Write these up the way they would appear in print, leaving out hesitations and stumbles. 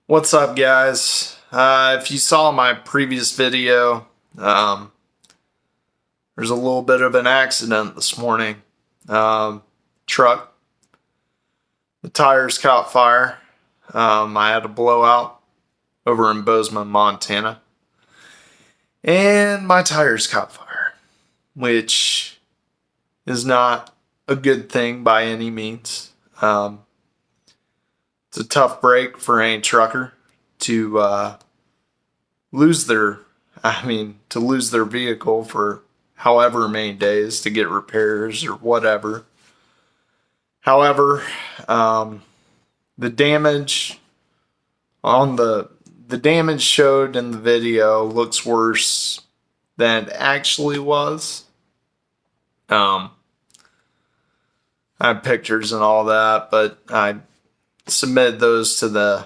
What's up, guys? If you saw my previous video, there's a little bit of an accident this morning. Truck, the tires caught fire. I had a blowout over in Bozeman, Montana, and my tires caught fire, which is not a good thing by any means. It's a tough break for any trucker to lose their, to lose their vehicle for however many days to get repairs or whatever. However, the damage the damage showed in the video looks worse than it actually was. I have pictures and all that, but I submitted those to the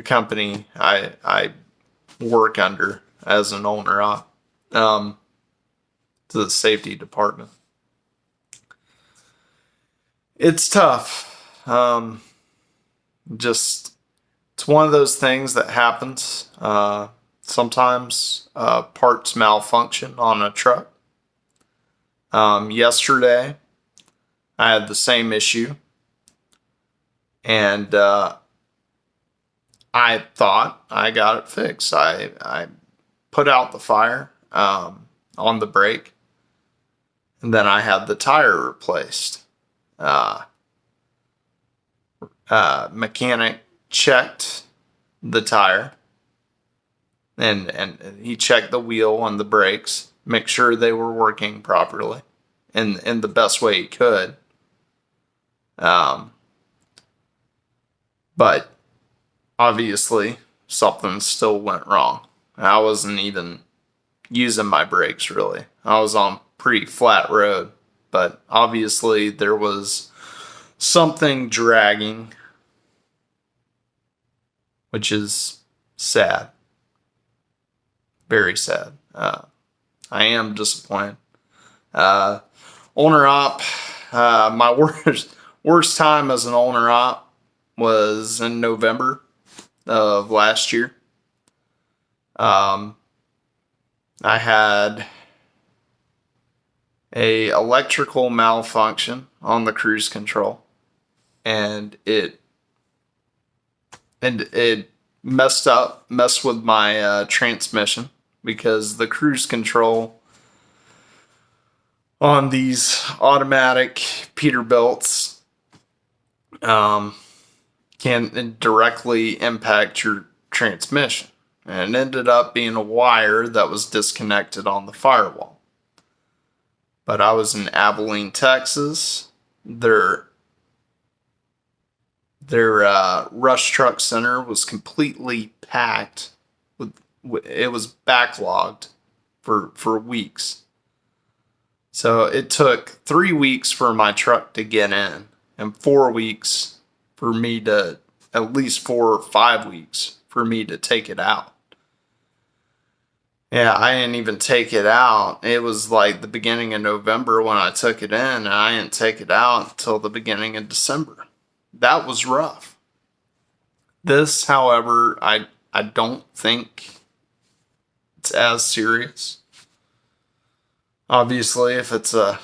company I work under as an owner op, to the safety department. It's tough. It's one of those things that happens. Sometimes parts malfunction on a truck. Yesterday, I had the same issue, and I thought I got it fixed. I put out the fire on the brake, and then I had the tire replaced. Mechanic checked the tire, and he checked the wheel and the brakes, make sure they were working properly in the best way he could. But obviously something still went wrong. I wasn't even using my brakes really. I was on pretty flat road, but obviously there was something dragging, which is sad. Very sad. I am disappointed. Owner op, my worst time as an owner op was in November of last year. I had a electrical malfunction on the cruise control, and it messed with my transmission, because the cruise control on these automatic Peterbilts can directly impact your transmission. And it ended up being a wire that was disconnected on the firewall. But I was in Abilene, Texas. Their rush truck center was completely packed. It was backlogged for weeks. So it took 3 weeks for my truck to get in, and 4 weeks for me to, at least 4 or 5 weeks for me to take it out. Yeah, I didn't even take it out. It was like the beginning of November when I took it in, and I didn't take it out until the beginning of December. That was rough. This, however, I don't think it's as serious. Obviously, if it's a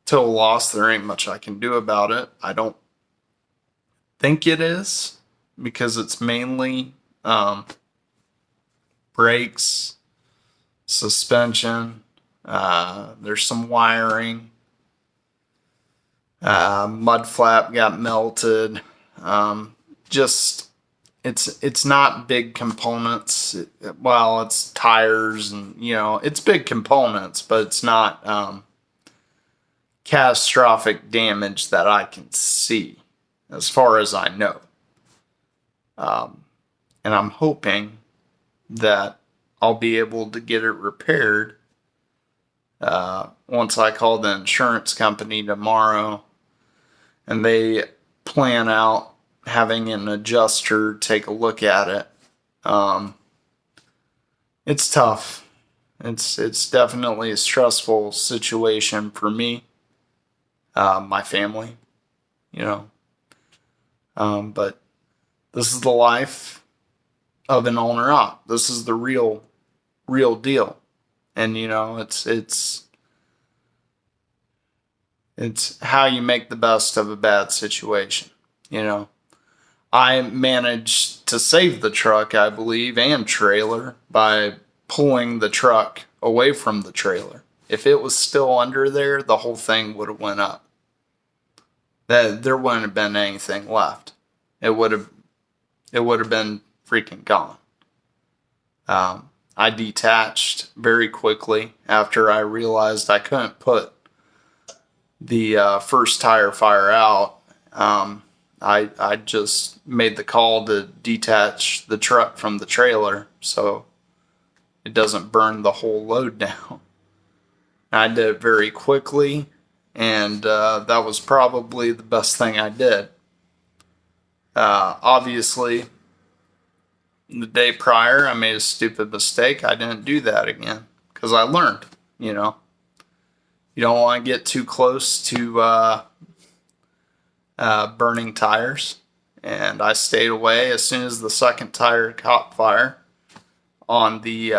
total loss, there ain't much I can do about it. I don't think it is, because it's mainly brakes, suspension, there's some wiring, mud flap got melted. It's not big components. It's tires, and it's big components, but it's not catastrophic damage that I can see, as far as I know. And I'm hoping that I'll be able to get it repaired once I call the insurance company tomorrow, and they plan out having an adjuster take a look at it. It's tough. It's definitely a stressful situation for me, my family. But this is the life of an owner op. This is the real deal. And it's how you make the best of a bad situation. I managed to save the truck, I believe, and trailer by pulling the truck away from the trailer. If it was still under there, the whole thing would have went up. There wouldn't have been anything left. It would have been freaking gone. I detached very quickly after I realized I couldn't put the first tire fire out. I just made the call to detach the truck from the trailer so it doesn't burn the whole load down. I did it very quickly, and that was probably the best thing I did. Obviously, the day prior, I made a stupid mistake. I didn't do that again because I learned, You don't want to get too close to burning tires. And I stayed away as soon as the second tire caught fire on the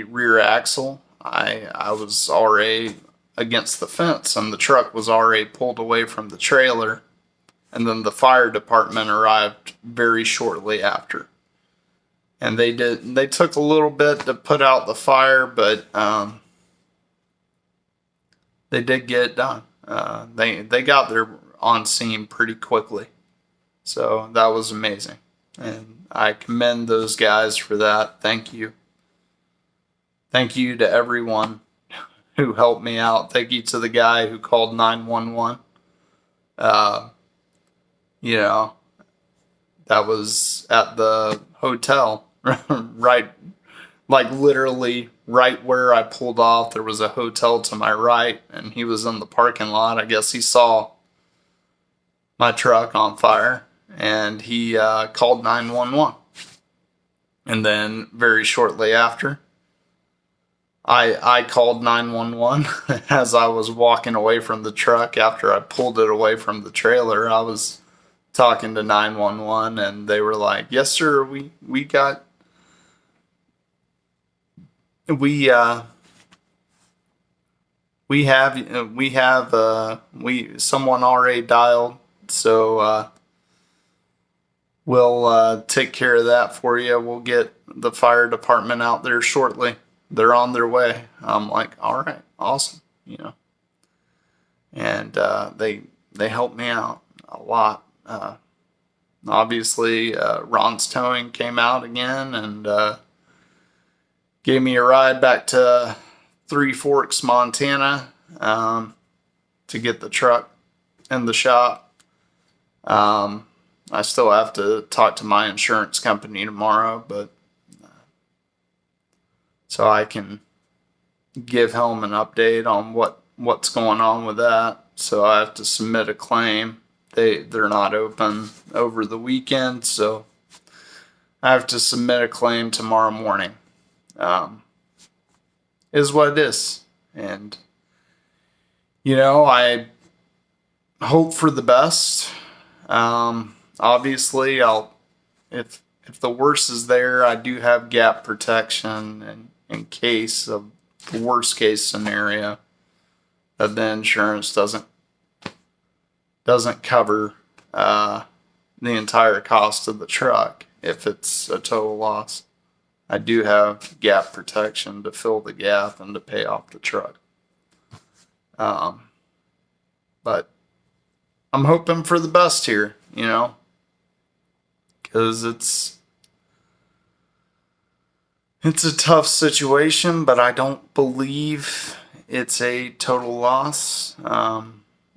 rear axle. I was already against the fence, and the truck was already pulled away from the trailer. And then the fire department arrived very shortly after. And they took a little bit to put out the fire, but they did get it done. They got there on scene pretty quickly. So that was amazing. And I commend those guys for that. Thank you. Thank you to everyone who helped me out. Thank you to the guy who called 911. That was at the hotel, right, like literally right where I pulled off. There was a hotel to my right, and he was in the parking lot. I guess he saw my truck on fire, and he called 911. And then very shortly after, I called 911 as I was walking away from the truck. After I pulled it away from the trailer, I was talking to 911, and they were like, "Yes, sir, we someone already dialed, so we'll take care of that for you. We'll get the fire department out there shortly. They're on their way." I'm like, "All right, awesome," and they helped me out a lot. Obviously, Ron's Towing came out again and gave me a ride back to Three Forks, Montana, to get the truck in the shop. I still have to talk to my insurance company tomorrow, but so I can give him an update on what's going on with that. So I have to submit a claim. They're not open over the weekend, so I have to submit a claim tomorrow morning. Is what it is. And I hope for the best. Obviously, if the worst is there, I do have gap protection, and in case of the worst case scenario that the insurance doesn't cover the entire cost of the truck if it's a total loss. I do have gap protection to fill the gap and to pay off the truck. But I'm hoping for the best here, because it's a tough situation, but I don't believe it's a total loss.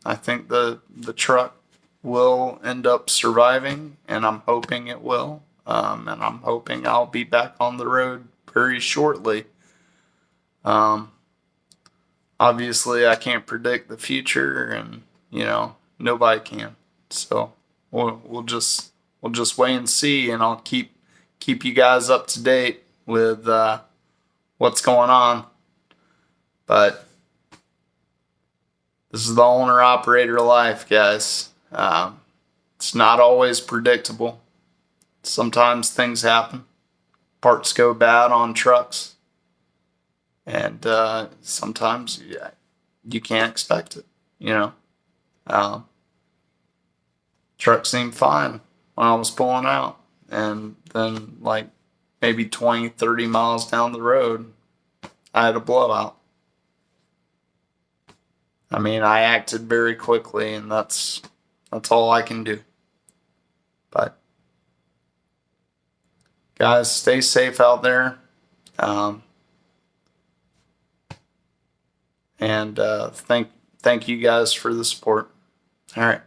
I think the truck will end up surviving, and I'm hoping it will. And I'm hoping I'll be back on the road very shortly. Obviously, I can't predict the future, and nobody can. So we'll just wait and see, and I'll keep you guys up to date with what's going on. But this is the owner operator life, guys. It's not always predictable. Sometimes things happen. Parts go bad on trucks. And sometimes you can't expect it, you know. Um, Truck seemed fine when I was pulling out. And then, like, maybe 20, 30 miles down the road, I had a blowout. I mean, I acted very quickly, and that's all I can do. But guys, stay safe out there. Um, and thank you guys for the support. All right.